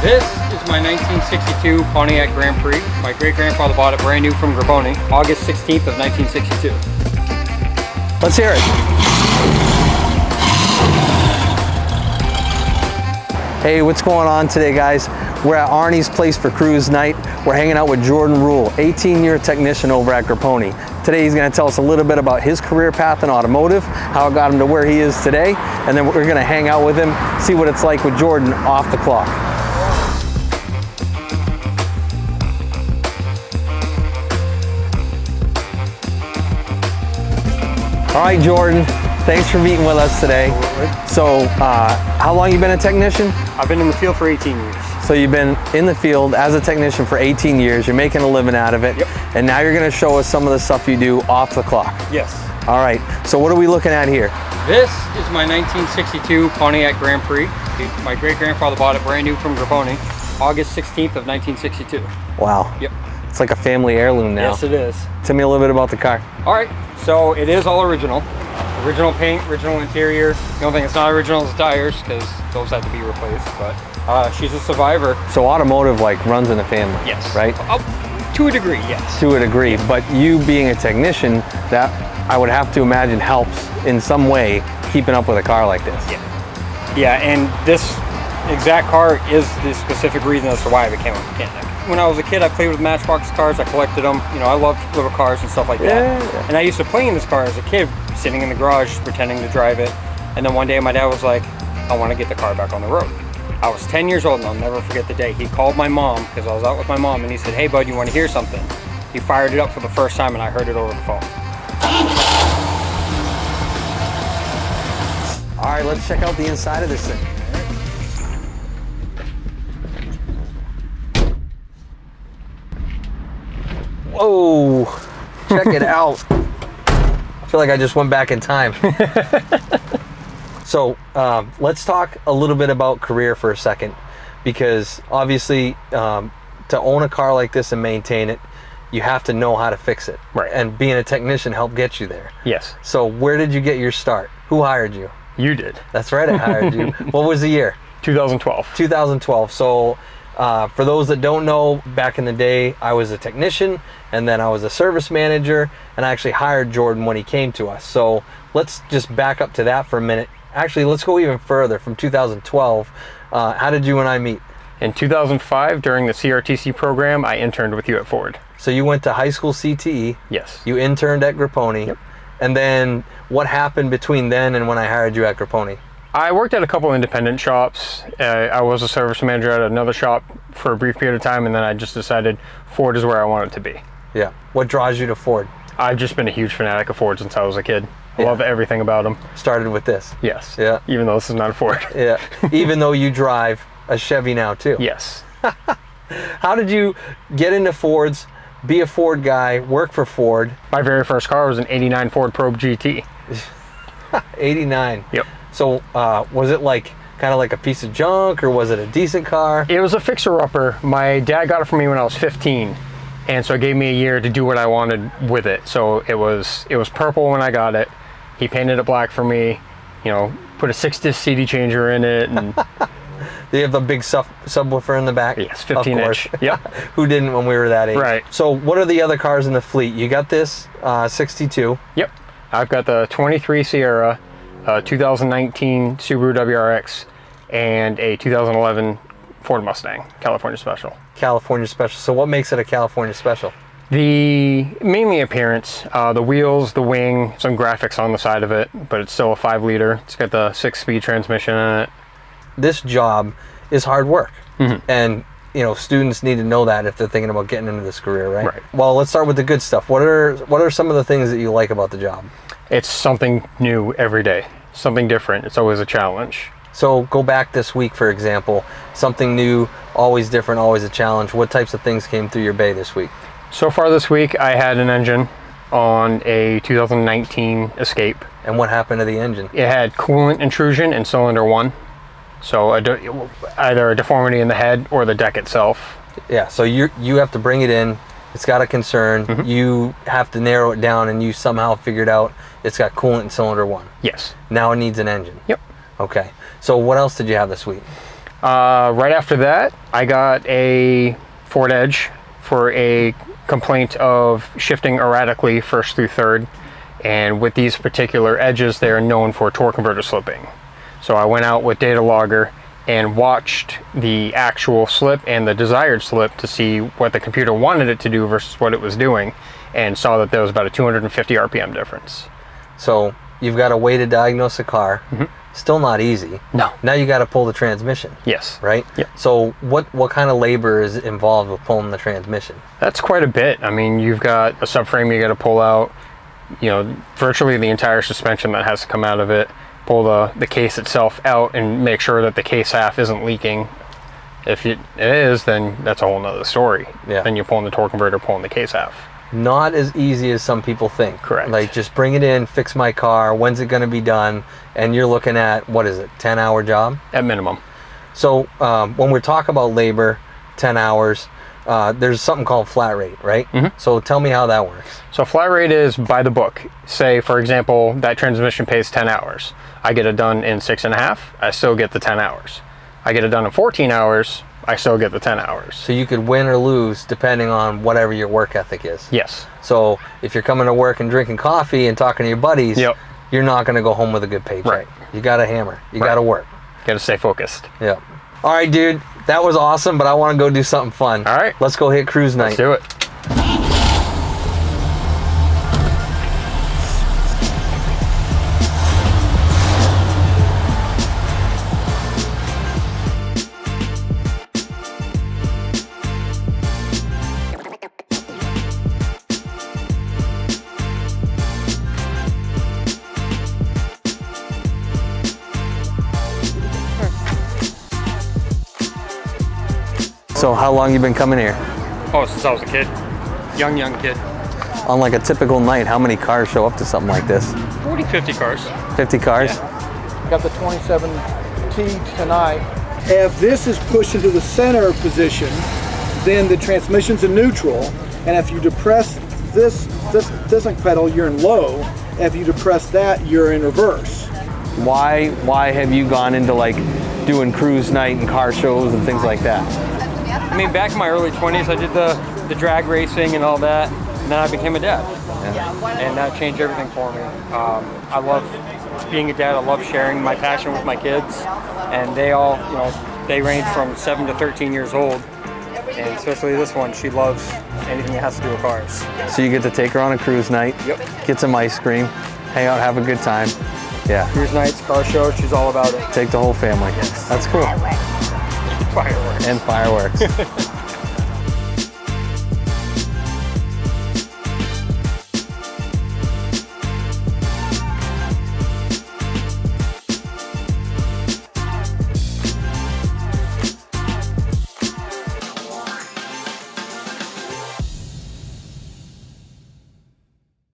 This is my 1962 Pontiac Grand Prix. My great-grandfather bought it brand new from Grapponi, August 16th of 1962. Let's hear it. Hey, what's going on today, guys? We're at Arnie's place for cruise night. We're hanging out with Geordan Rule, 18-year technician over at Grapponi. Today he's going to tell us a little bit about his career path in automotive, how it got him to where he is today, and then we're going to hang out with him, see what it's like with Geordan off the clock. All right, Geordan, thanks for meeting with us today. So, how long you been a technician? I've been in the field for 18 years. So you've been in the field as a technician for 18 years, you're making a living out of it, yep. And now you're gonna show us some of the stuff you do off the clock. Yes. All right, so what are we looking at here? This is my 1962 Pontiac Grand Prix. My great-grandfather bought it brand new from Grapponi, August 16th of 1962. Wow. Yep. It's like a family heirloom now. Yes, it is. Tell me a little bit about the car. All right, so it is all original. Original paint, original interior. The only thing that's not original is the tires, because those have to be replaced, but she's a survivor. So automotive like runs in the family, yes. Right? To a degree, yes. To a degree, but you being a technician, that I would have to imagine helps in some way keeping up with a car like this. Yeah. Yeah, and this exact car is the specific reason as to why I became a mechanic. When I was a kid, I played with Matchbox cars, I collected them, you know, I loved little cars and stuff like that. Yeah. And I used to play in this car as a kid, sitting in the garage, pretending to drive it. And then one day my dad was like, I want to get the car back on the road. I was 10 years old and I'll never forget the day. He called my mom, because I was out with my mom, and he said, hey bud, you want to hear something? He fired it up for the first time and I heard it over the phone. All right, let's check out the inside of this thing. Whoa, check it out. I feel like I just went back in time. So let's talk a little bit about career for a second, because obviously to own a car like this and maintain it, you have to know how to fix it. Right. And being a technician helped get you there. Yes. So where did you get your start? Who hired you? You did. That's right, I hired you. What was the year? 2012. 2012. So for those that don't know, back in the day, I was a technician, and then I was a service manager, and I actually hired Geordan when he came to us. So let's just back up to that for a minute. Actually, let's go even further. From 2012, how did you and I meet? In 2005, during the CRTC program, I interned with you at Ford. So you went to high school CTE. Yes. You interned at Grapponi. Yep. And then what happened between then and when I hired you at Grapponi? I worked at a couple independent shops. I was a service manager at another shop for a brief period of time, and then I just decided Ford is where I wanted to be. Yeah. What draws you to Ford? I've just been a huge fanatic of Ford since I was a kid. I love everything about them. Started with this? Yes. Yeah. Even though this is not a Ford. Yeah. Even though you drive a Chevy now too? Yes. How did you get into Fords, be a Ford guy, work for Ford? My very first car was an '89 Ford Probe GT. 89. Yep. So was it like kind of like a piece of junk, or was it a decent car? It was a fixer-upper. My dad got it for me when I was 15, and so it gave me a year to do what I wanted with it. So it was purple when I got it. He painted it black for me, you know, put a 6-disc CD changer in it, and Do you have the big subwoofer in the back? yes, 15-inch. Yep. Who didn't when we were that age? Right. So what are the other cars in the fleet? You got this 62. Yep. I've got the 23 Sierra, 2019 Subaru WRX, and a 2011 Ford Mustang, California Special. California Special. So what makes it a California Special? Mainly appearance, the wheels, the wing, some graphics on the side of it, but it's still a 5-liter. It's got the 6-speed transmission in it. This job is hard work. Mm-hmm. And you know, students need to know that if they're thinking about getting into this career, right? Right. Well, let's start with the good stuff. What are some of the things that you like about the job? It's something new every day, something different. It's always a challenge. So go back this week, for example, something new, always different, always a challenge. What types of things came through your bay this week? So far this week, I had an engine on a 2019 Escape. And what happened to the engine? It had coolant intrusion in cylinder 1. So either a deformity in the head or the deck itself. Yeah, so you have to bring it in. It's got a concern. Mm-hmm. You have to narrow it down, and you somehow figured out it's got coolant in cylinder 1. Yes. Now it needs an engine. Yep. Okay. So what else did you have this week? Right after that, I got a Ford Edge for a complaint of shifting erratically first through third. And with these particular edges, they are known for torque converter slipping. So I went out with data logger and watched the actual slip and the desired slip to see what the computer wanted it to do versus what it was doing, and saw that there was about a 250 RPM difference. So you've got a way to diagnose a car. Still not easy. No. Now you got to pull the transmission. Yes. Right? Yeah. So what kind of labor is involved with pulling the transmission? That's quite a bit. I mean, you've got a subframe you got to pull out, you know, virtually the entire suspension that has to come out of it, pull the case itself out and make sure that the case half isn't leaking. If it is, then that's a whole nother story. Yeah. Then you're pulling the torque converter, pulling the case half. Not as easy as some people think. Correct. Like, just bring it in, fix my car, when's it going to be done? And you're looking at, what is it, 10-hour job? At minimum. So when we're talking about labor, 10 hours, there's something called flat rate, right? So tell me how that works. So flat rate is by the book. Say, for example, that transmission pays 10 hours. I get it done in 6.5, I still get the 10 hours. I get it done in 14 hours, I still get the 10 hours. So you could win or lose depending on whatever your work ethic is. Yes. So if you're coming to work and drinking coffee and talking to your buddies, you're not going to go home with a good paycheck. Right. You got to hammer. You got to work. Got to stay focused. Yeah. All right, dude. That was awesome, but I want to go do something fun. All right. Let's go hit cruise night. Let's do it. So how long you been coming here? Oh, since I was a kid. Young kid. On like a typical night, how many cars show up to something like this? 40, 50 cars. 50 cars? Yeah. Got the 27T tonight. If this is pushed into the center position, then the transmission's in neutral. And if you depress this pedal, you're in low. If you depress that, you're in reverse. Why have you gone into like doing cruise night and car shows and things like that? I mean, back in my early 20s, I did the drag racing and all that, and then I became a dad. And that changed everything for me. I love being a dad. I love sharing my passion with my kids, and they all, you know, they range from 7 to 13 years old, and especially this one, she loves anything that has to do with cars. So you get to take her on a cruise night, get some ice cream, hang out, have a good time. Yeah. Cruise nights, car shows, she's all about it. Take the whole family. Yes. That's cool. Fireworks. And fireworks.